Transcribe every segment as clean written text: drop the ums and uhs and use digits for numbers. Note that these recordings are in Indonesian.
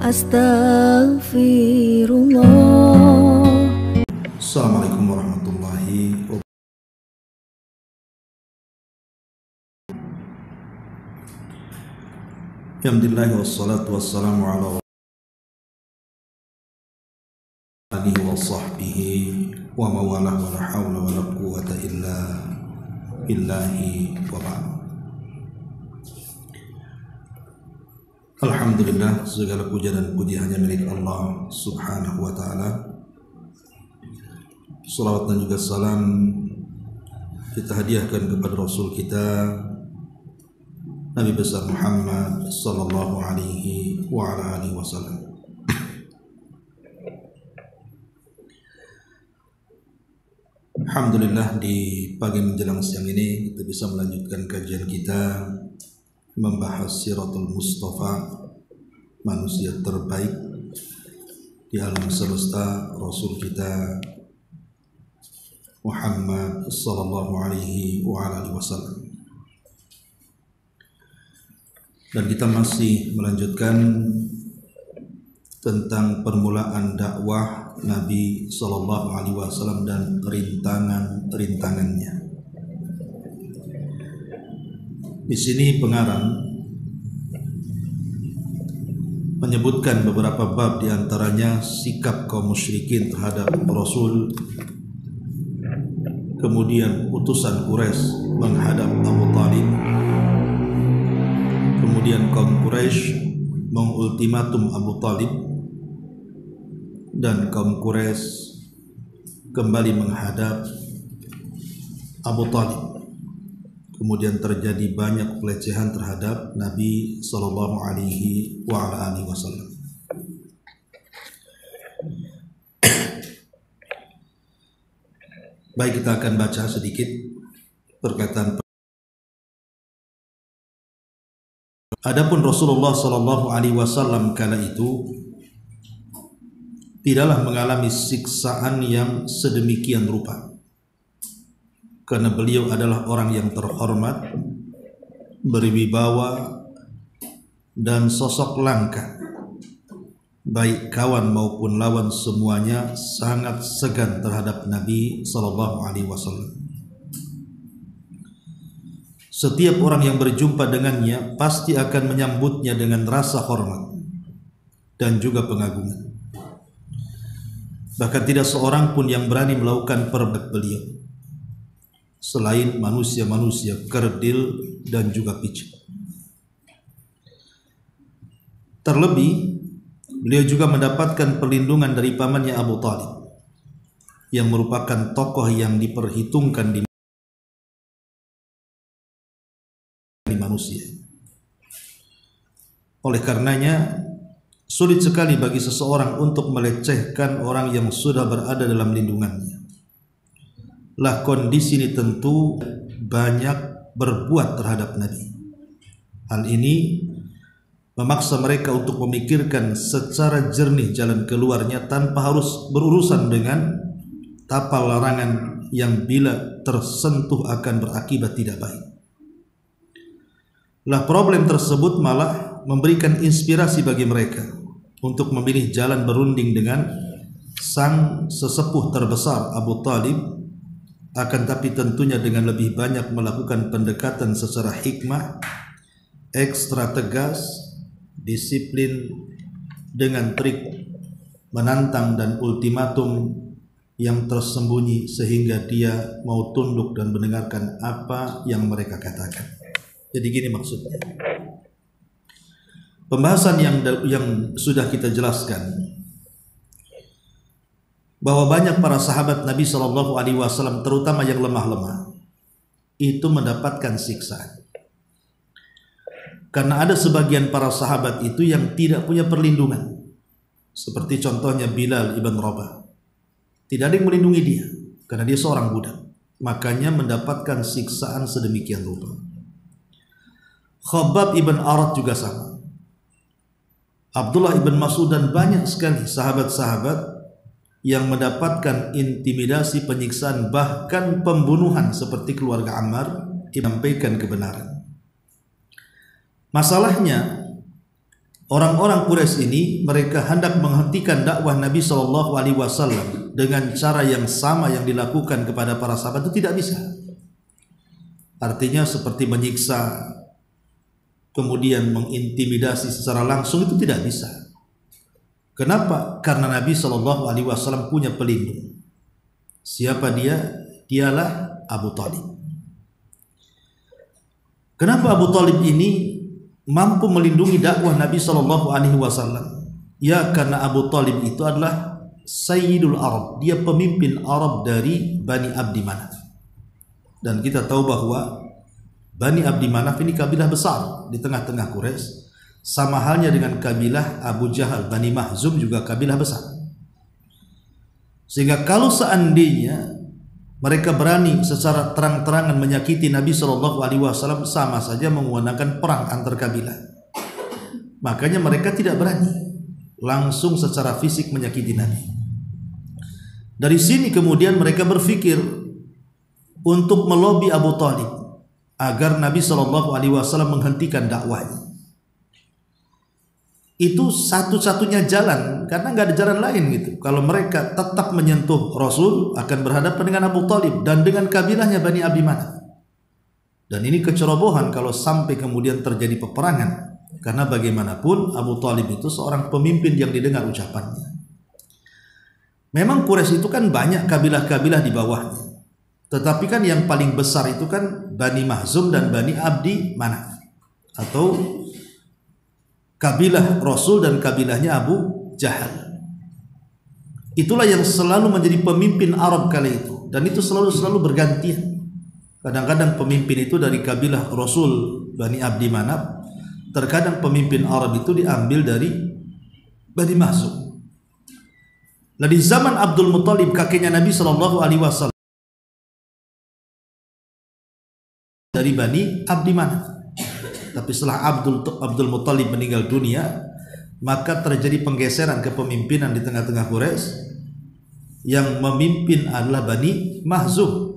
Astaghfirullah. Assalamualaikum warahmatullahi wabarakatuh. Alhamdulillah wassalatu wassalamu ala alihi wa sahbihi wa mawalah wa la hawla wa la quwwata illa billahi wa ba'd. Alhamdulillah, segala puja dan puji hanya milik Allah subhanahu wa ta'ala. Salawat dan juga salam kita hadiahkan kepada Rasul kita Nabi besar Muhammad sallallahu alaihi wa ala alihi wasallam. Alhamdulillah, di pagi menjelang siang ini kita bisa melanjutkan kajian kita membahas Siratul Mustafa, manusia terbaik di alam semesta, Rasul kita Muhammad sallallahu alaihi wa alihi wasallam. Dan kita masih melanjutkan tentang permulaan dakwah Nabi sallallahu alaihi wasallam dan rintangannya. Di sini pengarang menyebutkan beberapa bab, diantaranya sikap kaum musyrikin terhadap Rasul, kemudian utusan Quraisy menghadap Abu Talib, kemudian kaum Quraisy mengultimatum Abu Talib, dan kaum Quraisy kembali menghadap Abu Talib. Kemudian terjadi banyak pelecehan terhadap Nabi sallallahu alaihi wa ala alihi wasallam. Baik, kita akan baca sedikit perkataan. Adapun Rasulullah sallallahu alaihi wasallam kala itu tidaklah mengalami siksaan yang sedemikian rupa, karena beliau adalah orang yang terhormat, berwibawa, dan sosok langka. Baik kawan maupun lawan semuanya sangat segan terhadap Nabi sallallahu alaihi wasallam. Setiap orang yang berjumpa dengannya pasti akan menyambutnya dengan rasa hormat dan juga pengagungan. Bahkan tidak seorang pun yang berani melakukan perbuatan beliau selain manusia-manusia kerdil dan juga picik. Terlebih, beliau juga mendapatkan perlindungan dari pamannya Abu Talib, yang merupakan tokoh yang diperhitungkan di manusia. Oleh karenanya, sulit sekali bagi seseorang untuk melecehkan orang yang sudah berada dalam lindungannya. Lah kondisi ini tentu banyak berbuat terhadap Nabi. Hal ini memaksa mereka untuk memikirkan secara jernih jalan keluarnya tanpa harus berurusan dengan tapal larangan yang bila tersentuh akan berakibat tidak baik. Lah problem tersebut malah memberikan inspirasi bagi mereka untuk memilih jalan berunding dengan sang sesepuh terbesar Abu Talib, akan tapi tentunya dengan lebih banyak melakukan pendekatan secara hikmah, ekstra tegas, disiplin, dengan trik menantang dan ultimatum yang tersembunyi sehingga dia mau tunduk dan mendengarkan apa yang mereka katakan. Jadi gini maksudnya. Pembahasan yang sudah kita jelaskan, bahwa banyak para sahabat Nabi sallallahu alaihi wasallam, terutama yang lemah-lemah, itu mendapatkan siksaan. Karena ada sebagian para sahabat itu yang tidak punya perlindungan. Seperti contohnya Bilal ibn Rabah. Tidak ada yang melindungi dia karena dia seorang budak. Makanya mendapatkan siksaan sedemikian rupa. Khabbab ibn Arat juga sama. Abdullah ibn Mas'ud dan banyak sekali sahabat-sahabat yang mendapatkan intimidasi, penyiksaan, bahkan pembunuhan seperti keluarga Ammar, menyampaikan kebenaran. Masalahnya orang-orang Quraisy ini mereka hendak menghentikan dakwah Nabi SAW dengan cara yang sama yang dilakukan kepada para sahabat itu tidak bisa. Artinya seperti menyiksa, kemudian mengintimidasi secara langsung itu tidak bisa. Kenapa? Karena Nabi SAW punya pelindung. Siapa dia? Dialah Abu Talib. Kenapa Abu Talib ini mampu melindungi dakwah Nabi SAW? Ya, karena Abu Talib itu adalah Sayyidul Arab. Dia pemimpin Arab dari Bani Abdi Manaf. Dan kita tahu bahwa Bani Abdi Manaf ini kabilah besar di tengah-tengah Quraisy. Sama halnya dengan kabilah Abu Jahal, Bani Mahzum juga kabilah besar. Sehingga kalau seandainya mereka berani secara terang-terangan menyakiti Nabi SAW, sama saja menggunakan perang antar kabilah. Makanya mereka tidak berani langsung secara fisik menyakiti Nabi. Dari sini kemudian mereka berpikir untuk melobi Abu Talib agar Nabi SAW menghentikan dakwahnya. Itu satu-satunya jalan, karena nggak ada jalan lain gitu. Kalau mereka tetap menyentuh Rasul, akan berhadapan dengan Abu Talib dan dengan kabilahnya Bani Abdi Manaf. Dan ini kecerobohan kalau sampai kemudian terjadi peperangan, karena bagaimanapun Abu Talib itu seorang pemimpin yang didengar ucapannya. Memang Quraisy itu kan banyak kabilah-kabilah di bawahnya, tetapi kan yang paling besar itu kan Bani Mahzum dan Bani Abdi Manaf, atau kabilah Rasul dan kabilahnya Abu Jahal. Itulah yang selalu menjadi pemimpin Arab kala itu, dan itu selalu bergantian. Kadang-kadang pemimpin itu dari kabilah Rasul Bani Abdi Manaf, terkadang pemimpin Arab itu diambil dari Bani Mahzum. Nah, di zaman Abdul Muthalib kakeknya Nabi SAW dari Bani Abdi Manaf. Tapi setelah Abdul Muthalib meninggal dunia, maka terjadi penggeseran kepemimpinan di tengah-tengah Quraisy. Yang memimpin adalah Bani Mahzum,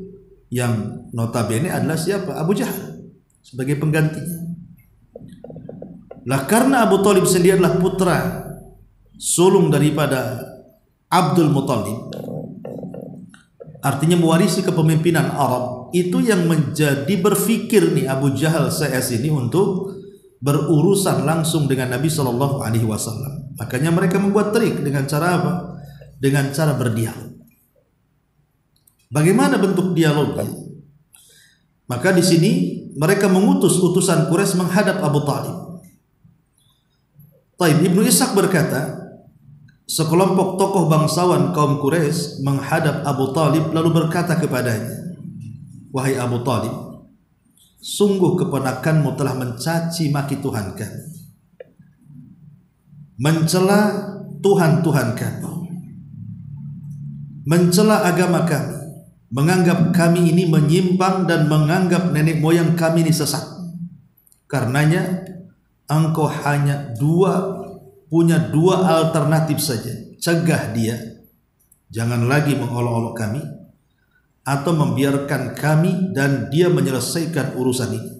yang notabene adalah siapa? Abu Jahal sebagai penggantinya. Lah karena Abu Talib sendiri adalah putra sulung daripada Abdul Muthalib, artinya mewarisi kepemimpinan Arab. Itu yang menjadi berpikir nih Abu Jahal CS ini untuk berurusan langsung dengan Nabi SAW. Makanya mereka membuat trik dengan cara apa? Dengan cara berdialog. Bagaimana bentuk dialognya? Maka di sini mereka mengutus utusan Quraisy menghadap Abu Talib. Taib Ibnu Ishaq berkata, sekelompok tokoh bangsawan kaum Quraisy menghadap Abu Talib lalu berkata kepadanya, "Wahai Abu Talib, sungguh keponakanmu telah mencaci maki Tuhan kami, mencela Tuhan-Tuhan kami, mencela agama kami, menganggap kami ini menyimpang dan menganggap nenek moyang kami ini sesat. Karenanya engkau hanya punya dua alternatif saja. Cegah dia, jangan lagi mengolok-olok kami, atau membiarkan kami dan dia menyelesaikan urusan ini.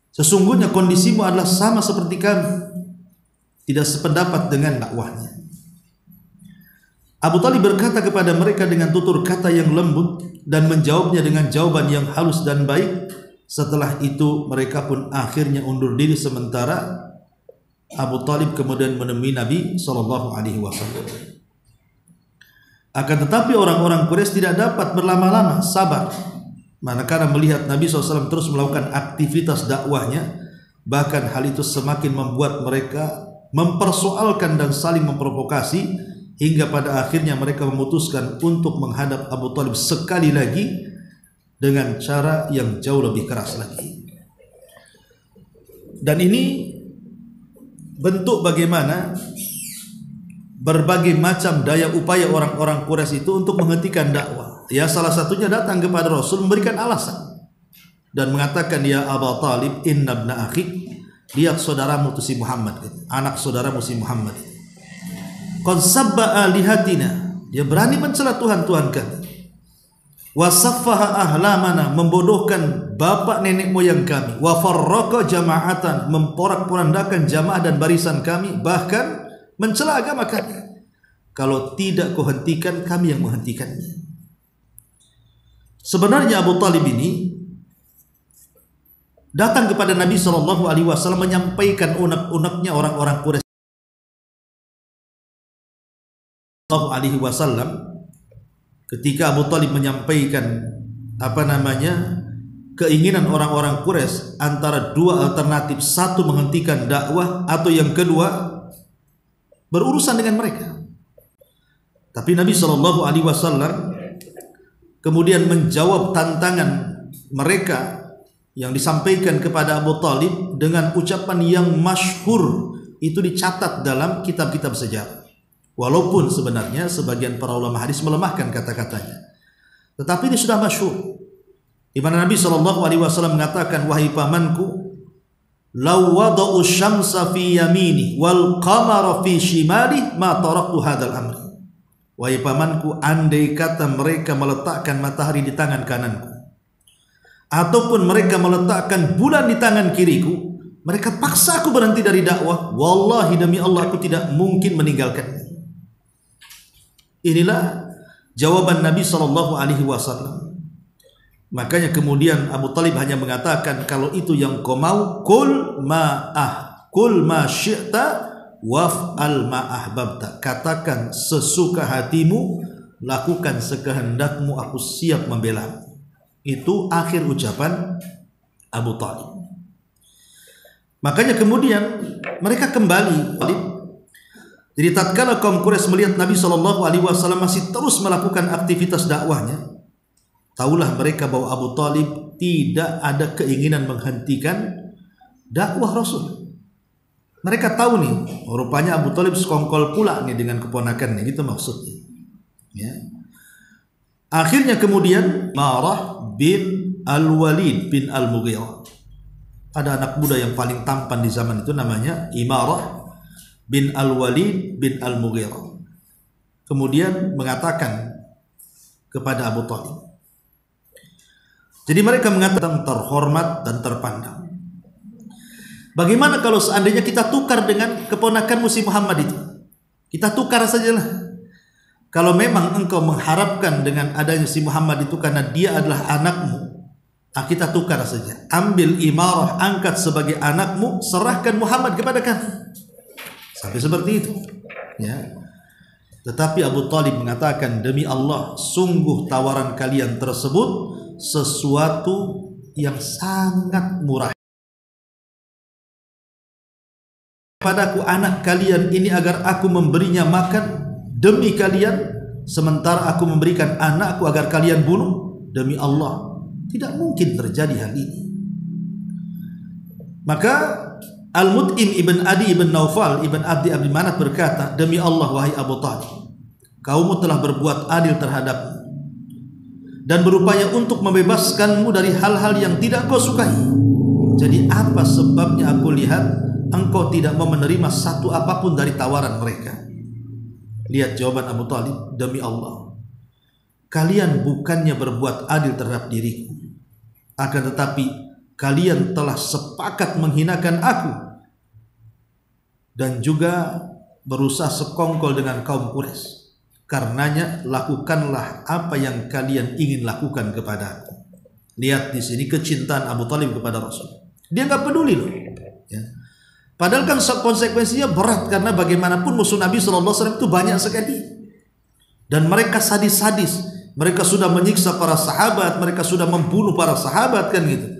Sesungguhnya kondisimu adalah sama seperti kami, tidak sependapat dengan dakwahnya." Abu Talib berkata kepada mereka dengan tutur kata yang lembut dan menjawabnya dengan jawaban yang halus dan baik. Setelah itu mereka pun akhirnya undur diri sementara. Abu Talib kemudian menemui Nabi SAW. Akan tetapi orang-orang Quraisy tidak dapat berlama-lama sabar, manakala melihat Nabi SAW terus melakukan aktivitas dakwahnya. Bahkan hal itu semakin membuat mereka mempersoalkan dan saling memprovokasi, hingga pada akhirnya mereka memutuskan untuk menghadap Abu Talib sekali lagi dengan cara yang jauh lebih keras lagi. Dan ini bentuk bagaimana berbagai macam daya upaya orang-orang Quraisy itu untuk menghentikan dakwah. Ya, salah satunya datang kepada Rasul memberikan alasan dan mengatakan, "Ya Abu Talib, inna ibna akhik," lihat saudaramu tu si Muhammad, anak saudaramu si Muhammad, "qad sabba alihatina," dia berani mencela Tuhan-Tuhan kami, wasaffaha ahlamana, membodohkan bapak nenek moyang kami, wa farraqa jama'atan, memporak-porandakan jamaah dan barisan kami, bahkan mencela agama kami. Kalau tidak kau hentikan, kami yang menghentikannya. Sebenarnya Abu Talib ini datang kepada Nabi SAW menyampaikan unek-uneknya orang-orang Quraisy SAW. Ketika Abu Talib menyampaikan keinginan orang-orang Quraisy antara dua alternatif, satu menghentikan dakwah atau yang kedua berurusan dengan mereka. Tapi Nabi SAW kemudian menjawab tantangan mereka yang disampaikan kepada Abu Talib dengan ucapan yang masyhur, itu dicatat dalam kitab-kitab sejarah. Walaupun sebenarnya sebagian para ulama hadis melemahkan kata-katanya, tetapi ini sudah masyhur, di mana Nabi SAW mengatakan, wahai pamanku, law wada'u syamsa fi yamini wal qamara fi shimali ma taraktu hadzal amri. Wahai pamanku, andai kata mereka meletakkan matahari di tangan kananku ataupun mereka meletakkan bulan di tangan kiriku, mereka paksa aku berhenti dari dakwah, wallahi demi Allah aku tidak mungkin meninggalkannya. Inilah jawaban Nabi SAW. Makanya kemudian Abu Talib hanya mengatakan, kalau itu yang kau mau, kul ma syi'ta waf'al ma ahbabta. Katakan sesuka hatimu, lakukan sekehendakmu, aku siap membela. Itu akhir ucapan Abu Talib. Makanya kemudian mereka kembali. Jadi tatkala kaum Quraisy melihat Nabi SAW masih terus melakukan aktivitas dakwahnya, tahulah mereka bahwa Abu Talib tidak ada keinginan menghentikan dakwah Rasul. Mereka tahu nih, rupanya Abu Talib sekongkol pula nih dengan keponakannya, gitu maksudnya. Ya. Akhirnya kemudian Marah bin Al-Walid bin Al-Mughirah, ada anak muda yang paling tampan di zaman itu, namanya Imarah bin Al-Walid bin Al-Mughirah, kemudian mengatakan kepada Abu Talib. Jadi mereka mengatakan terhormat dan terpandang. Bagaimana kalau seandainya kita tukar dengan keponakanmu si Muhammad itu? Kita tukar sajalah. Kalau memang engkau mengharapkan dengan adanya si Muhammad itu karena dia adalah anakmu, kita tukar saja. Ambil Imarah, angkat sebagai anakmu, serahkan Muhammad kepada kami. Sampai seperti itu, ya. Tetapi Abu Talib mengatakan, demi Allah, sungguh tawaran kalian tersebut sesuatu yang sangat murah. Padaku anak kalian ini agar aku memberinya makan demi kalian, sementara aku memberikan anakku agar kalian bunuh. Demi Allah, tidak mungkin terjadi hal ini. Maka Al-Mut'im ibn Adi ibn Naufal ibn Abdi Manaf berkata, demi Allah wahai Abu Talib, kaummu telah berbuat adil terhadapmu dan berupaya untuk membebaskanmu dari hal-hal yang tidak kau sukai. Jadi apa sebabnya aku lihat engkau tidak mau menerima satu apapun dari tawaran mereka? Lihat jawaban Abu Talib, demi Allah, kalian bukannya berbuat adil terhadap diriku, akan tetapi kalian telah sepakat menghinakan aku dan juga berusaha sekongkol dengan kaum Quraisy. Karenanya lakukanlah apa yang kalian ingin lakukan kepada aku. Lihat di sini kecintaan Abu Talib kepada Rasul. Dia nggak peduli loh. Ya. Padahal kan konsekuensinya berat, karena bagaimanapun musuh Nabi SAW itu banyak sekali. Dan mereka sadis-sadis. Mereka sudah menyiksa para sahabat, mereka sudah membunuh para sahabat, kan gitu.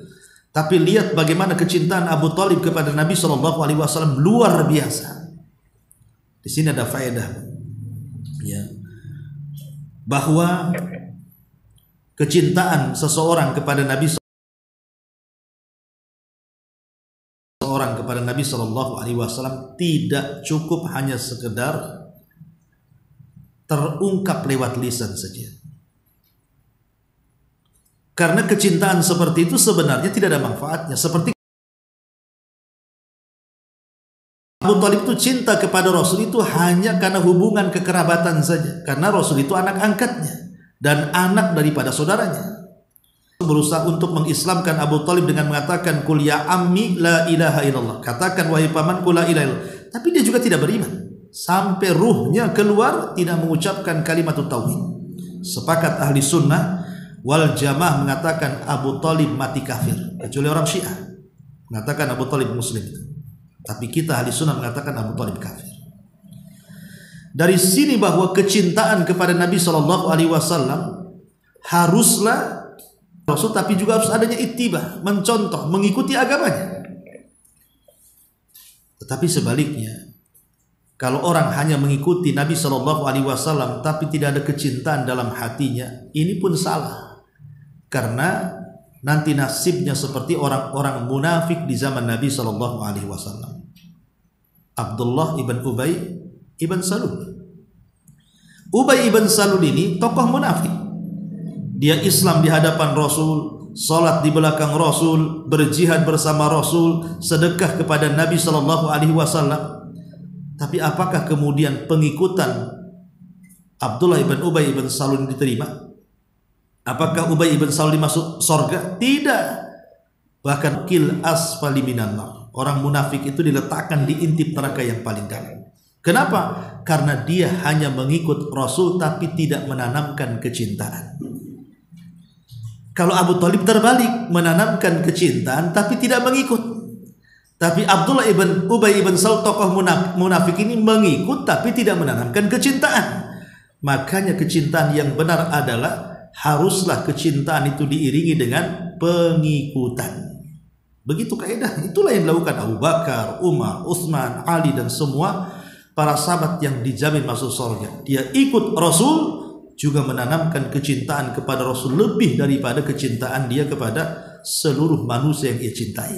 Tapi lihat bagaimana kecintaan Abu Talib kepada Nabi SAW luar biasa. Di sini ada faedah, ya, bahwa kecintaan seseorang kepada Nabi SAW tidak cukup hanya sekedar terungkap lewat lisan saja. Karena kecintaan seperti itu sebenarnya tidak ada manfaatnya. Seperti Abu Talib itu cinta kepada Rasul itu hanya karena hubungan kekerabatan saja. Karena Rasul itu anak angkatnya. dan anak daripada saudaranya. Berusaha untuk mengislamkan Abu Talib dengan mengatakan qul ya ammi la ilaha illallah, katakan wahai pamanku la ilaha illallah, tapi dia juga tidak beriman sampai ruhnya keluar tidak mengucapkan kalimat tauhid. Sepakat ahli sunnah wal jamaah mengatakan Abu Talib mati kafir, kecuali orang Syiah mengatakan Abu Talib muslim, tapi kita ahli sunnah mengatakan Abu Talib kafir. Dari sini bahwa kecintaan kepada Nabi SAW haruslah Rasul, tapi juga harus adanya ittiba, mencontoh, mengikuti agamanya. Tetapi sebaliknya, kalau orang hanya mengikuti Nabi SAW tapi tidak ada kecintaan dalam hatinya, ini pun salah. Karena nanti nasibnya seperti orang-orang munafik di zaman Nabi SAW. Abdullah ibn Ubay ibn Salul. Ubay ibn Salul ini tokoh munafik. Dia Islam di hadapan Rasul, salat di belakang Rasul, berjihad bersama Rasul, sedekah kepada Nabi SAW. Tapi apakah kemudian pengikutan Abdullah ibn Ubay ibn Salul diterima? Apakah Ubay ibn Salul dimasuk surga? Tidak. Bahkan kil asfali minan nar. Orang munafik itu diletakkan di intip neraka yang paling dalam. Kenapa? Karena dia hanya mengikut Rasul tapi tidak menanamkan kecintaan. Kalau Abu Talib terbalik, menanamkan kecintaan tapi tidak mengikut. Tapi Abdullah ibn Ubay ibn Salul tokoh munafik ini mengikut tapi tidak menanamkan kecintaan. Makanya kecintaan yang benar adalah haruslah kecintaan itu diiringi dengan pengikutan. Begitu kaidah. Itulah yang dilakukan Abu Bakar, Umar, Utsman, Ali dan semua para sahabat yang dijamin masuk surga. Dia ikut Rasul, juga menanamkan kecintaan kepada Rasul lebih daripada kecintaan dia kepada seluruh manusia yang ia cintai.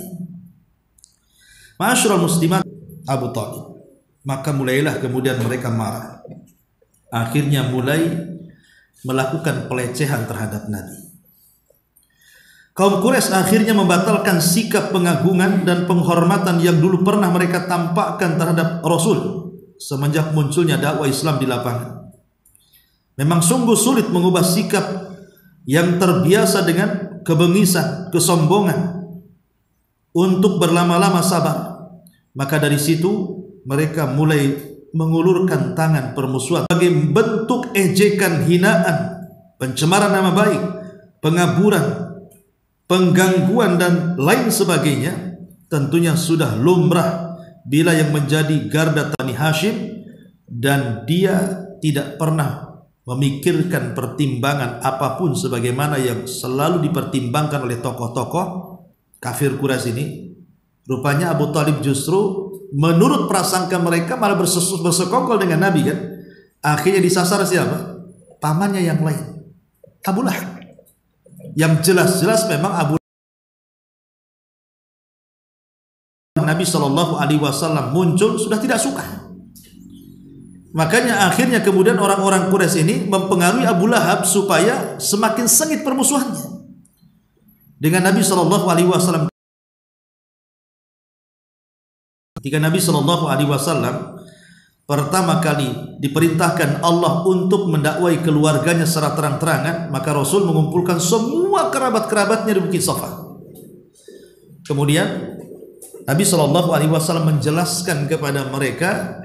Ma'asyiral muslimat, Abu Talib. Maka mulailah kemudian mereka marah. Akhirnya mulai melakukan pelecehan terhadap Nabi. Kaum Quraisy akhirnya membatalkan sikap pengagungan dan penghormatan yang dulu pernah mereka tampakkan terhadap Rasul semenjak munculnya dakwah Islam di lapangan. Memang sungguh sulit mengubah sikap yang terbiasa dengan kebengisan, kesombongan untuk berlama-lama sabar. Maka dari situ mereka mulai mengulurkan tangan permusuhan sebagai bentuk ejekan, hinaan, pencemaran nama baik, pengaburan, penggangguan dan lain sebagainya. Tentunya sudah lumrah bila yang menjadi garda Bani Hashim dan dia tidak pernah memikirkan pertimbangan apapun sebagaimana yang selalu dipertimbangkan oleh tokoh-tokoh kafir Quraisy ini. Rupanya Abu Talib justru menurut prasangka mereka malah bersekongkol dengan Nabi kan. Akhirnya disasar siapa? Pamannya yang lain, Abu Lahab. Yang jelas-jelas memang Abu Nabi SAW muncul sudah tidak suka. Makanya akhirnya kemudian orang-orang Quraisy ini mempengaruhi Abu Lahab supaya semakin sengit permusuhannya dengan Nabi SAW. Ketika Nabi SAW pertama kali diperintahkan Allah untuk mendakwai keluarganya secara terang-terangan, maka Rasul mengumpulkan semua kerabat-kerabatnya di Bukit Safa. Kemudian Nabi SAW menjelaskan kepada mereka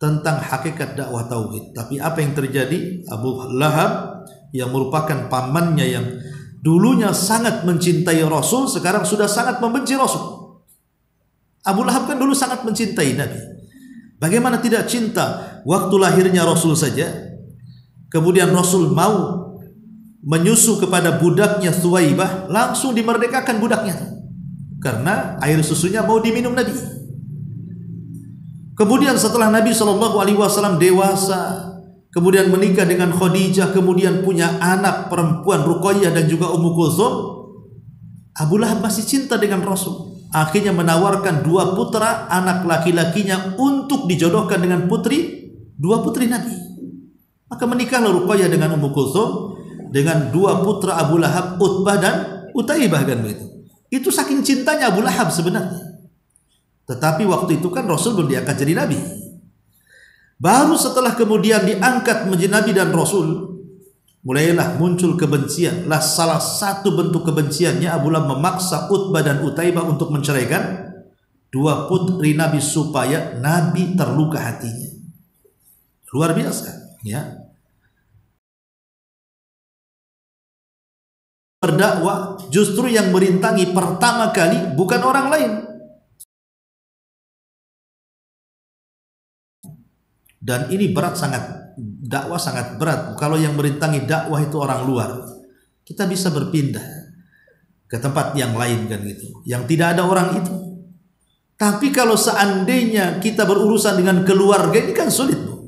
tentang hakikat dakwah tauhid. Tapi apa yang terjadi? Abu Lahab yang merupakan pamannya yang dulunya sangat mencintai Rasul, sekarang sudah sangat membenci Rasul. Abu Lahab kan dulu sangat mencintai Nabi. Bagaimana tidak cinta waktu lahirnya Rasul saja. Kemudian Rasul mau menyusu kepada budaknya Thuwaibah, langsung dimerdekakan budaknya karena air susunya mau diminum Nabi. Kemudian setelah Nabi SAW dewasa, kemudian menikah dengan Khadijah, kemudian punya anak perempuan Ruqayyah dan juga Ummu Kulthum, Abu Lahab masih cinta dengan Rasul. Akhirnya menawarkan dua putra anak laki-lakinya untuk dijodohkan dengan dua putri Nabi. Maka menikahlah Ruqayyah dengan Ummu Kulthum dengan dua putra Abu Lahab, Utbah dan Utaibah kan begitu. Itu saking cintanya Abu Lahab sebenarnya. Tetapi waktu itu kan Rasul belum diangkat jadi Nabi. Baru setelah kemudian diangkat menjadi Nabi dan Rasul, mulailah muncul kebencian. Lah salah satu bentuk kebenciannya Abu Lahab memaksa Utbah dan Utaibah untuk menceraikan dua putri Nabi supaya Nabi terluka hatinya. Luar biasa, ya. Berdakwah justru yang merintangi pertama kali bukan orang lain. Dan ini berat sangat, dakwah sangat berat. Kalau yang merintangi dakwah itu orang luar, kita bisa berpindah ke tempat yang lain kan gitu, yang tidak ada orang itu. Tapi kalau seandainya kita berurusan dengan keluarga, ini kan sulit, Bu.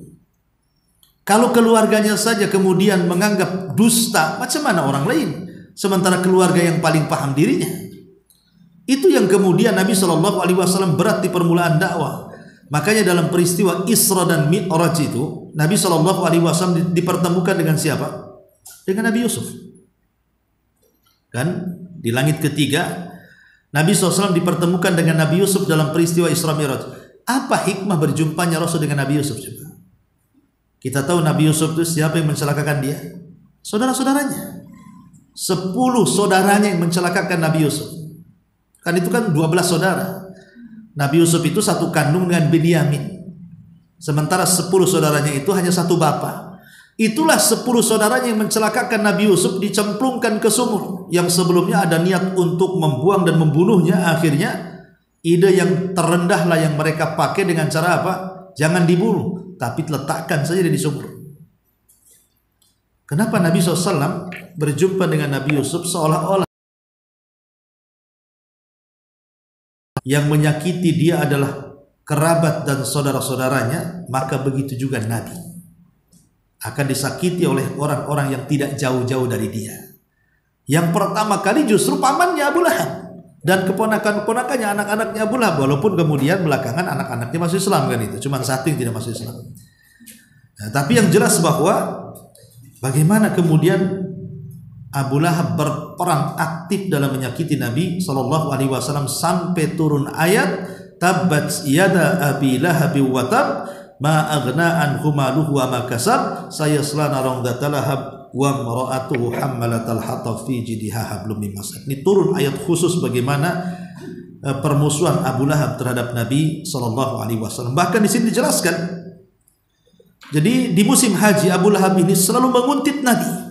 Kalau keluarganya saja kemudian menganggap dusta, macam mana orang lain? Sementara keluarga yang paling paham dirinya. Itu yang kemudian Nabi SAW berat di permulaan dakwah. Makanya dalam peristiwa Isra dan Mi'raj itu Nabi SAW dipertemukan dengan siapa? Dengan Nabi Yusuf. Kan di langit ketiga Nabi SAW dipertemukan dengan Nabi Yusuf dalam peristiwa Isra Mi'raj. Apa hikmah berjumpanya Rasul dengan Nabi Yusuf? Coba. Kita tahu Nabi Yusuf itu siapa yang mencelakakan dia? Saudara-saudaranya. 10 saudaranya yang mencelakakan Nabi Yusuf. Kan itu kan 12 saudara. Nabi Yusuf itu satu kandung dengan Binyamin. Sementara 10 saudaranya itu hanya satu bapak. Itulah 10 saudaranya yang mencelakakan Nabi Yusuf, dicemplungkan ke sumur. Yang sebelumnya ada niat untuk membuang dan membunuhnya. Akhirnya ide yang terendah lah yang mereka pakai dengan cara apa? Jangan dibunuh, tapi letakkan saja di sumur. Kenapa Nabi SAW berjumpa dengan Nabi Yusuf seolah-olah yang menyakiti dia adalah kerabat dan saudara-saudaranya, maka begitu juga Nabi akan disakiti oleh orang-orang yang tidak jauh-jauh dari dia. Yang pertama kali justru pamannya Abu Lahab dan keponakan-keponakannya, anak-anaknya Abu Lahab, walaupun kemudian belakangan anak-anaknya masuk Islam kan itu, cuma satu yang tidak masuk Islam. Nah, tapi yang jelas bahwa bagaimana kemudian Abu Lahab berperan aktif dalam menyakiti Nabi SAW sampai turun ayat tabbat yada abi lahab wa tab ma aghna anhu maluhu wa ma kasab sayasla naran dzata lahab wa imra'atuhu hammalatal hatab fi jidha hablum min masad. Ini turun ayat khusus bagaimana permusuhan Abu Lahab terhadap Nabi SAW. Bahkan di sini dijelaskan, jadi di musim haji Abu Lahab ini selalu menguntit Nabi.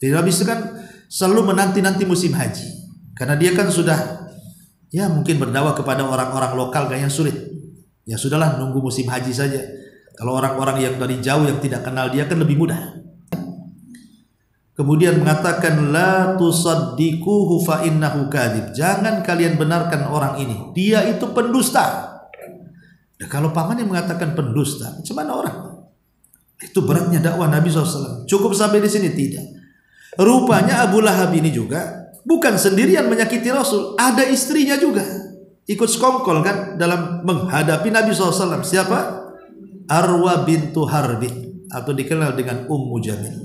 Jadi Nabi kan selalu menanti-nanti musim haji, karena dia kan sudah ya mungkin berdakwah kepada orang-orang lokal kayaknya sulit. Ya sudahlah, nunggu musim haji saja. Kalau orang-orang yang dari jauh yang tidak kenal dia kan lebih mudah. Kemudian mengatakan la tusaddiquhu fa innahu kadzib. Jangan kalian benarkan orang ini, dia itu pendusta. Ya, kalau pamannya mengatakan pendusta, macam mana orang? Itu beratnya dakwah Nabi SAW. Cukup sampai di sini? Tidak. Rupanya Abu Lahab ini juga bukan sendirian menyakiti Rasul, ada istrinya juga ikut sekongkol kan dalam menghadapi Nabi SAW. Siapa? Arwa bintu Harbin, atau dikenal dengan Ummu Jamil,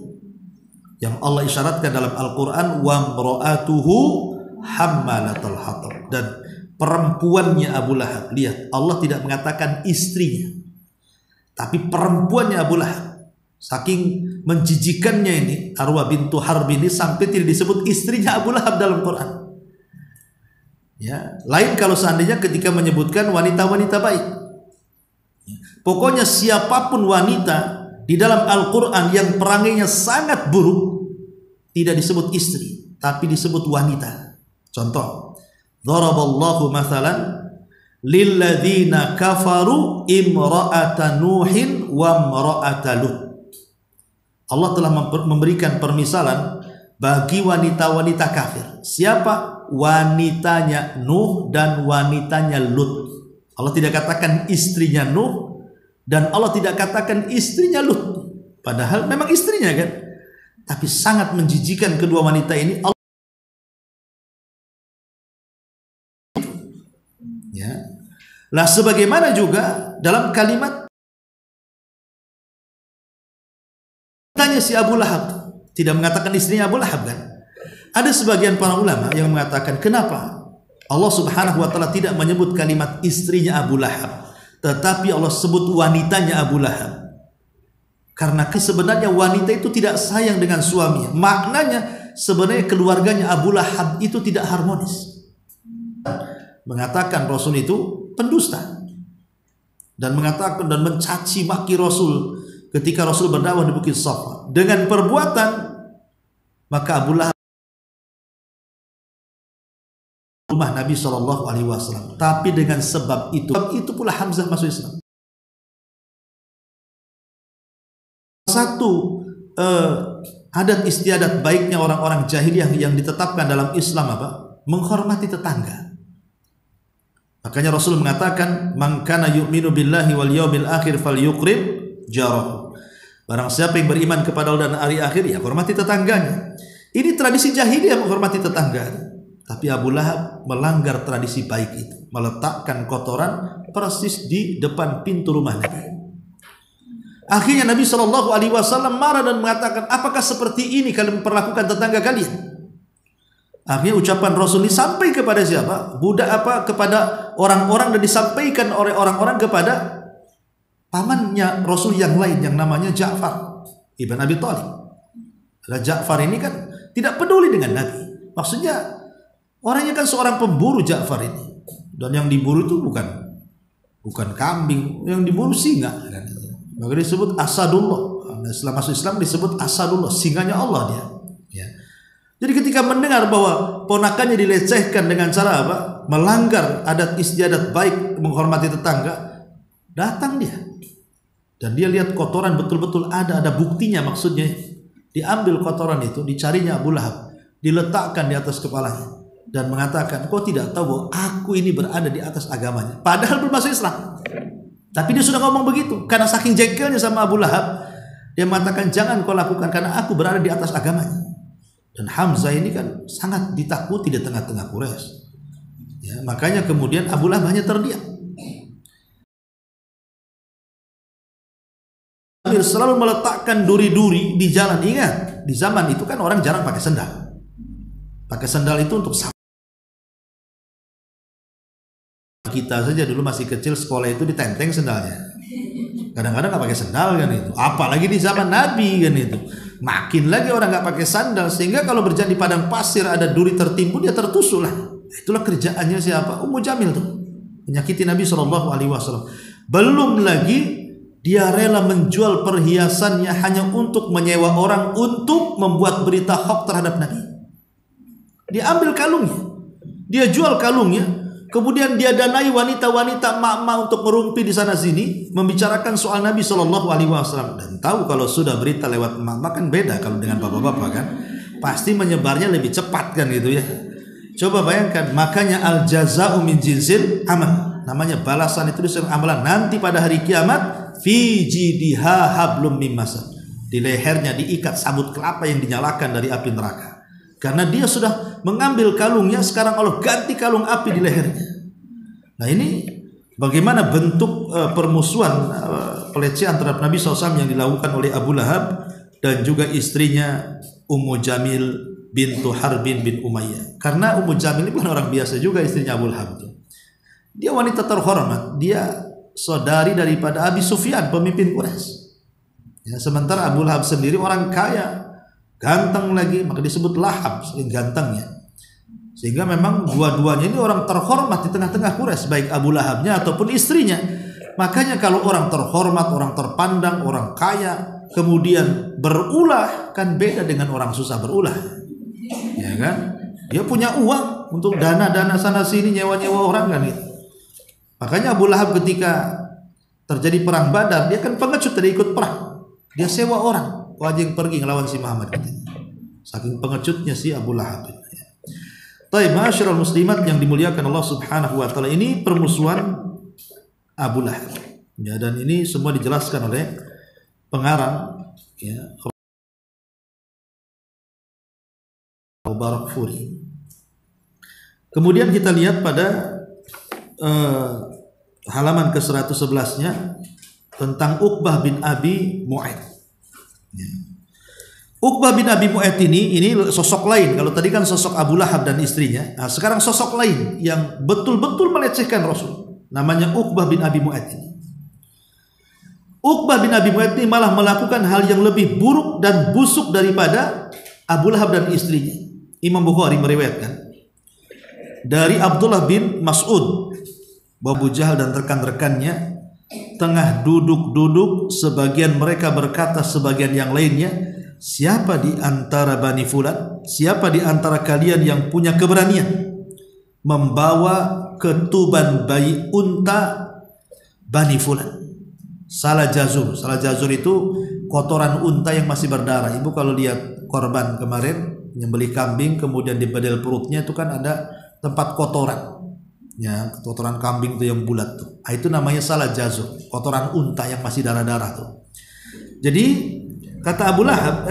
yang Allah isyaratkan dalam Al-Quran wa mra'atuhu hammalatal hatab, dan perempuannya Abu Lahab. Lihat, Allah tidak mengatakan istrinya, tapi perempuannya Abu Lahab. Saking menjijikannya ini Arwa bintu Harb ini sampai tidak disebut istrinya Abu Lahab dalam Quran. Ya, lain kalau seandainya ketika menyebutkan wanita-wanita baik. Pokoknya siapapun wanita di dalam Al-Quran yang perangainya sangat buruk tidak disebut istri, tapi disebut wanita. Contoh, Daraballahu mathalan lilladzina kafaru imra'ata Nuhin wa imra'ata Lut. Allah telah memberikan permisalan bagi wanita-wanita kafir. Siapa? Wanitanya Nuh dan wanitanya Lut. Allah tidak katakan istrinya Nuh dan Allah tidak katakan istrinya Lut. Padahal memang istrinya kan. Tapi sangat menjijikan kedua wanita ini. Ya. Lah sebagaimana juga dalam kalimat tanya si Abu Lahab, tidak mengatakan istrinya Abu Lahab kan? Ada sebagian para ulama yang mengatakan kenapa Allah Subhanahu wa taala tidak menyebut kalimat istrinya Abu Lahab, tetapi Allah sebut wanitanya Abu Lahab. Karena sebenarnya wanita itu tidak sayang dengan suaminya. Maknanya sebenarnya keluarganya Abu Lahab itu tidak harmonis. Mengatakan Rasul itu pendusta. Dan mengatakan dan mencaci maki Rasul ketika Rasul berdakwah di Bukit Safa. Dengan perbuatan, maka Abu Lahab rumah Nabi SAW. Tapi dengan sebab itu pula Hamzah masuk Islam. Satu adat istiadat baiknya orang-orang jahiliyah yang ditetapkan dalam Islam apa? Menghormati tetangga. Makanya Rasul mengatakan, "Man kana yu'minu billahi wal yawmil akhir falyukrim jarahu." Barang siapa yang beriman kepada Allah dan hari akhir, ya hormati tetangganya. Ini tradisi jahiliyah menghormati tetangga. Tapi Abu Lahab melanggar tradisi baik itu, meletakkan kotoran persis di depan pintu rumah Nabi. Akhirnya Nabi SAW marah dan mengatakan, apakah seperti ini kalian memperlakukan tetangga kalian? Akhirnya ucapan Rasul ini sampai kepada siapa? Budak apa? Kepada orang-orang, dan disampaikan oleh orang-orang kepada pamannya Rasul yang lain yang namanya Ja'far ibn Abi Thalib. Nah, Ja'far ini kan tidak peduli dengan Nabi. Maksudnya orangnya kan seorang pemburu Ja'far ini. Dan yang diburu itu bukan kambing, yang diburu singa kan. Maka disebut Asadullah. Setelah masuk Islam disebut Asadullah, singanya Allah dia. Ya. Jadi ketika mendengar bahwa ponakannya dilecehkan dengan cara apa? Melanggar adat istiadat baik, menghormati tetangga, datang dia. Dan dia lihat kotoran betul-betul ada buktinya, maksudnya diambil kotoran itu, dicarinya Abu Lahab, diletakkan di atas kepalanya dan mengatakan, kau tidak tahu bahwa aku ini berada di atas agamanya. Padahal belum masuk Islam. Tapi dia sudah ngomong begitu karena saking jengkelnya sama Abu Lahab. Dia mengatakan, jangan kau lakukan karena aku berada di atas agamanya. Dan Hamzah ini kan sangat ditakuti di tengah-tengah Quraisy. Ya, makanya kemudian Abu Lahab hanya terdiam. Selalu meletakkan duri-duri di jalan. Ingat, di zaman itu kan orang jarang pakai sendal. Pakai sendal itu untuk kita saja dulu masih kecil, sekolah itu ditenteng sendalnya. Kadang-kadang nggak pakai sendal kan itu. Apalagi di zaman Nabi kan itu. Makin lagi orang nggak pakai sandal, sehingga kalau berjalan di padang pasir ada duri tertimbun, dia tertusuk lah. Itulah kerjaannya siapa? Ummu Jamil tuh, menyakiti Nabi SAW. Belum lagi dia rela menjual perhiasannya hanya untuk menyewa orang untuk membuat berita hoax terhadap Nabi. Dia ambil kalungnya, dia jual kalungnya. Kemudian dia danai wanita-wanita mak-mak untuk merumpi di sana sini, membicarakan soal Nabi SAW. Dan tahu kalau sudah berita lewat mak-mak kan beda kalau dengan bapak-bapak kan, pasti menyebarnya lebih cepat kan gitu ya. Coba bayangkan, makanya al jaza'u min jinsil amal. Namanya balasan itu disebut amalan. Nanti pada hari kiamat, fi jidiha hablum mim masad. Di lehernya diikat sabut kelapa yang dinyalakan dari api neraka. Karena dia sudah mengambil kalungnya, sekarang Allah ganti kalung api di lehernya. Nah ini bagaimana bentuk permusuhan, pelecehan terhadap Nabi SAW yang dilakukan oleh Abu Lahab dan juga istrinya Ummu Jamil bintu Harbin bin Umayyah. Karena Ummu Jamil ini bukan orang biasa juga, istrinya Abu Lahab itu. Dia wanita terhormat, dia saudari daripada Abi Sufyan, pemimpin Quraisy. Ya, sementara Abu Lahab sendiri orang kaya, ganteng lagi, maka disebut Lahab, saking gantengnya. Sehingga memang dua-duanya ini orang terhormat di tengah-tengah Quraisy, baik Abu Lahabnya ataupun istrinya. Makanya kalau orang terhormat, orang terpandang, orang kaya, kemudian berulah, kan beda dengan orang susah berulah. Ya kan? Dia punya uang untuk dana-dana sana sini, nyewa-nyewa orang kan gitu. Makanya Abu Lahab ketika terjadi perang Badar, dia kan pengecut, tidak ikut perang. Dia sewa orang, wajib pergi ngelawan si Muhammad. Saking pengecutnya si Abu Lahab. Taib, masyarul muslimat yang dimuliakan Allah Subhanahu wa taala, ini permusuhan Abu Lahab. Ya, dan ini semua dijelaskan oleh pengarang ya, Barakfuri. Kemudian kita lihat pada halaman ke-111-nya tentang Uqbah bin Abi Mu'ayth. Ya. Uqbah bin Abi Mu'ayth ini sosok lain. Kalau tadi kan sosok Abu Lahab dan istrinya, nah sekarang sosok lain yang betul-betul melecehkan Rasul. Namanya Uqbah bin Abi Mu'ayth ini. Uqbah bin Abi Mu'ayth ini malah melakukan hal yang lebih buruk dan busuk daripada Abu Lahab dan istrinya. Imam Bukhari meriwayatkan dari Abdullah bin Mas'ud bahwa Abu Jahal dan rekan-rekannya tengah duduk-duduk, sebagian mereka berkata sebagian yang lainnya, siapa di antara Bani Fulan, siapa di antara kalian yang punya keberanian membawa ketuban bayi unta Bani Fulan? Salah jazur itu kotoran unta yang masih berdarah. Ibu kalau lihat korban kemarin nyembelih kambing, kemudian di bedel perutnya itu kan ada tempat kotoran, ya, kotoran kambing itu yang bulat tuh. Itu namanya salah jazur, kotoran unta yang masih darah-darah tuh. Jadi kata Abu Lahab,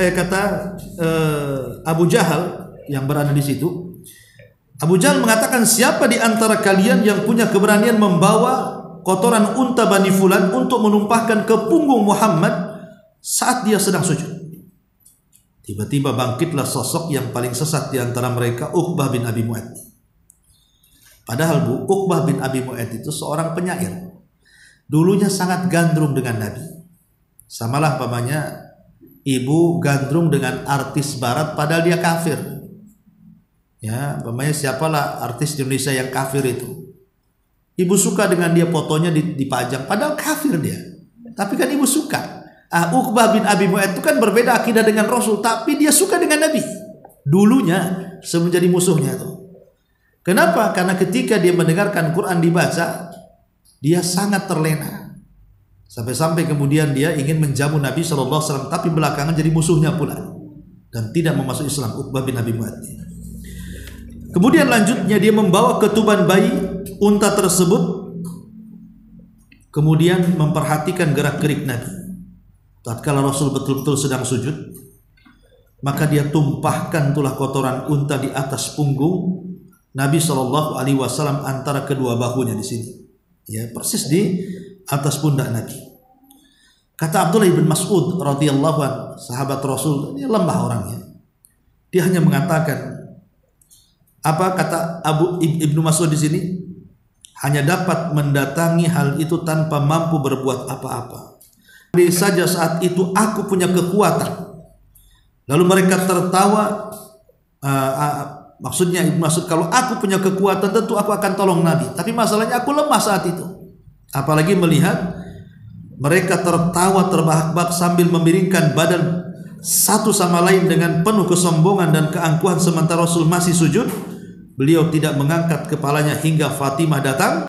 Abu Jahal yang berada di situ, Abu Jahal mengatakan, siapa di antara kalian yang punya keberanian membawa kotoran unta Bani Fulan untuk menumpahkan ke punggung Muhammad saat dia sedang sujud? Tiba-tiba bangkitlah sosok yang paling sesat di antara mereka, Uqbah bin Abi Mu'ayth. Padahal Uqbah bin Abi Mu'ayth itu seorang penyair. Dulunya sangat gandrung dengan Nabi. Samalah pamannya ibu gandrung dengan artis barat padahal dia kafir. Ya, pamannya siapalah artis di Indonesia yang kafir itu. Ibu suka dengan dia, fotonya dipajang, padahal kafir dia. Tapi kan ibu suka. Uqbah bin Abi Mu'ayth itu kan berbeda akidah dengan Rasul, tapi dia suka dengan Nabi. Dulunya sebelum jadi musuhnya itu. Kenapa? Karena ketika dia mendengarkan Quran dibaca, dia sangat terlena. Sampai-sampai kemudian dia ingin menjamu Nabi SAW, tapi belakangan jadi musuhnya pula dan tidak memasuk Islam. Uqbah bin Abi Mu'ayth. Kemudian lanjutnya dia membawa ketuban bayi unta tersebut, kemudian memperhatikan gerak-gerik Nabi. Tatkala Rasul betul-betul sedang sujud, maka dia tumpahkan tulah kotoran unta di atas punggung Nabi SAW antara kedua bahunya di sini, ya, persis di atas pundak Nabi. Kata Abdullah bin Mas'ud radhiyallahu anhu, sahabat Rasul, dia lemah orangnya. Dia hanya mengatakan, apa kata Ibnu Mas'ud di sini? Hanya dapat mendatangi hal itu tanpa mampu berbuat apa-apa. Andai saja saat itu aku punya kekuatan. Lalu mereka tertawa. Maksudnya Ibnu Mas'ud, kalau aku punya kekuatan tentu aku akan tolong Nabi. Tapi masalahnya aku lemah saat itu. Apalagi melihat mereka tertawa terbahak-bahak sambil memiringkan badan satu sama lain dengan penuh kesombongan dan keangkuhan, sementara Rasul masih sujud. Beliau tidak mengangkat kepalanya hingga Fatimah datang.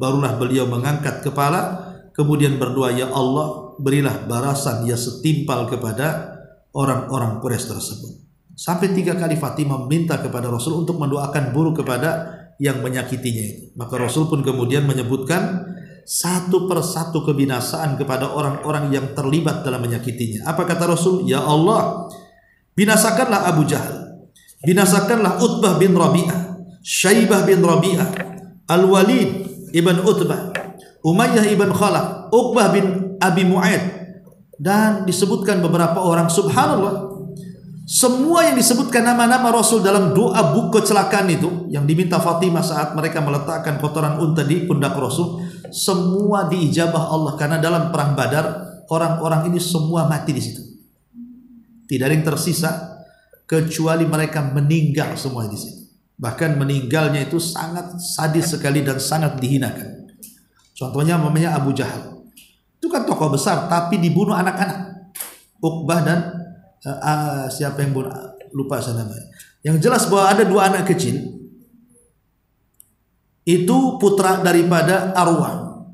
Barulah beliau mengangkat kepala, kemudian berdoa, ya Allah, berilah balasan ya setimpal kepada orang-orang Quraisy tersebut. Sampai 3 kali Fatimah meminta kepada Rasul untuk mendoakan buruk kepada yang menyakitinya itu. Maka Rasul pun kemudian menyebutkan satu persatu kebinasaan kepada orang-orang yang terlibat dalam menyakitinya. Apa kata Rasul? Ya Allah, binasakanlah Abu Jahal, binasakanlah Utbah bin Rabi'ah, Syaibah bin Rabi'ah, Al-Walid ibn Utbah, Umayyah ibn Khalaf, Uqbah bin Abi Mu'ayth, dan disebutkan beberapa orang. Subhanallah, semua yang disebutkan nama-nama Rasul dalam doa buku kecelakaan itu yang diminta Fatimah saat mereka meletakkan kotoran unta di pundak Rasul, semua diijabah Allah, karena dalam perang Badar orang-orang ini semua mati di situ. Tidak ada yang tersisa kecuali mereka meninggal semua di situ. Bahkan meninggalnya itu sangat sadis sekali dan sangat dihinakan. Contohnya namanya Abu Jahal. Itu kan tokoh besar tapi dibunuh anak-anak. Uqbah dan siapa yang bunuh? Lupa saya namanya. Yang jelas bahwa ada 2 anak kecil. Itu putra daripada Arwah.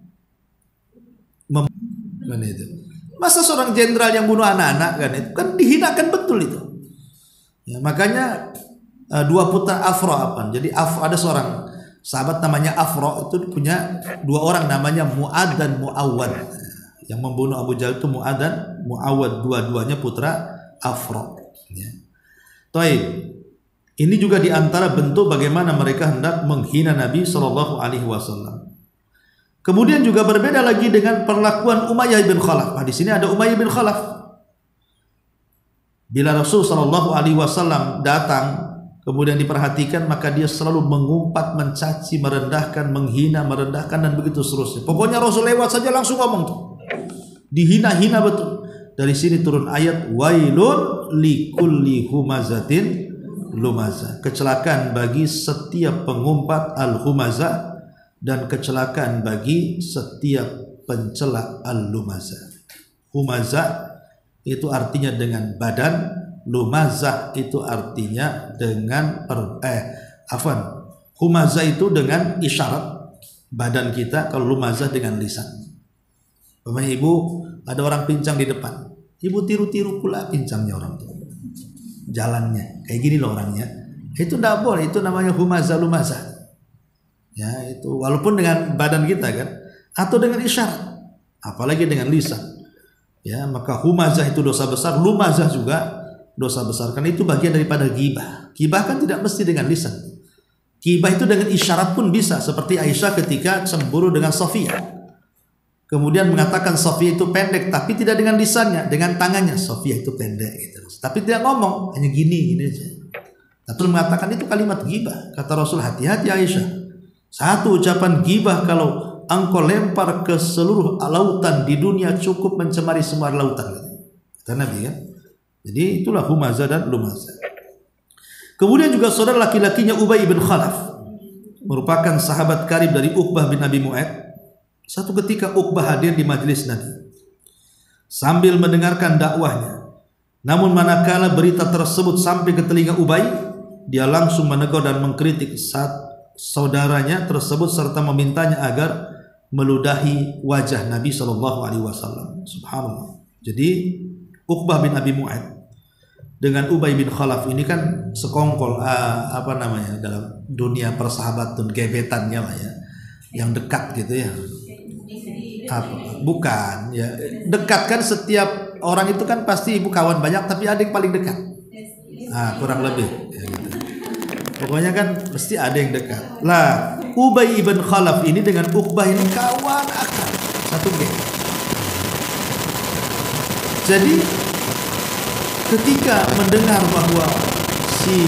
Masa seorang jenderal yang bunuh anak-anak kan itu kan dihinakan betul itu. Ya, makanya 2 putra Afra apa? Jadi ada seorang sahabat namanya Afra, itu punya 2 orang namanya Mu'ad dan Mu'awad. Yang membunuh Abu Jahal itu Mu'ad dan Mu'awad, dua-duanya putra Afra. Ya. Taib. Ini juga diantara bentuk bagaimana mereka hendak menghina Nabi SAW. Kemudian juga berbeda lagi dengan perlakuan Umayyah bin Khalaf. Nah, di sini ada Umayyah bin Khalaf. Bila Rasul SAW datang kemudian diperhatikan, maka dia selalu mengumpat, mencaci, merendahkan, menghina, merendahkan, dan begitu seterusnya. Pokoknya Rasul lewat saja langsung ngomong tuh, dihina-hina betul. Dari sini turun ayat wailun likulli humazatin lumazah, kecelakaan bagi setiap pengumpat al-humazah, dan kecelakaan bagi setiap pencela al-lumazah. Humazah itu artinya dengan badan, lumazah itu artinya dengan humazah itu dengan isyarat badan kita, kalau lumazah dengan lisan. Bapak Ibu, ada orang pincang di depan, ibu tiru-tiru pula pincangnya orang tua, jalannya kayak gini loh orangnya, itu tidak boleh, itu namanya humazah lumazah. Ya, itu walaupun dengan badan kita kan, atau dengan isyarat, apalagi dengan lisan. Ya, maka humazah itu dosa besar, lumazah juga dosa besar, karena itu bagian daripada ghibah. Ghibah kan tidak mesti dengan lisan. Ghibah itu dengan isyarat pun bisa, seperti Aisyah ketika cemburu dengan Sofia, kemudian mengatakan Sofia itu pendek, tapi tidak dengan lisannya, dengan tangannya, Sofia itu pendek gitu. Tapi tidak ngomong, hanya gini aja. Tapi mengatakan itu kalimat ghibah. Kata Rasul, hati-hati Aisyah, satu ucapan ghibah kalau engkau lempar ke seluruh lautan di dunia cukup mencemari semua lautan. Kata Nabi kan. Jadi itulah humazah dan lumazah. Kemudian juga saudara laki-lakinya Ubay bin Khalaf, merupakan sahabat karib dari Uqbah bin Abi Mu'ayth. Satu ketika Uqbah hadir di majelis Nabi sambil mendengarkan dakwahnya. Namun manakala berita tersebut sampai ke telinga Ubay, dia langsung menegur dan mengkritik saudaranya tersebut serta memintanya agar meludahi wajah Nabi SAW. Subhanallah. Jadi Uqbah bin Abi Mu'ayth dengan Ubay bin Khalaf ini kan sekongkol dalam dunia persahabatan, gebetannya lah ya, yang dekat gitu ya. Bukan ya, dekat kan, setiap orang itu kan pasti ibu kawan banyak, tapi ada yang paling dekat. Kurang lebih ya, gitu. Pokoknya kan mesti ada yang dekat. Lah, Ubay bin Khalaf ini dengan Uqbah ini kawan akrab, satu geng. Jadi ketika mendengar bahwa si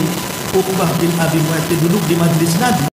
Uqbah bin Abi Mu'ayth duduk di majelis Nabi,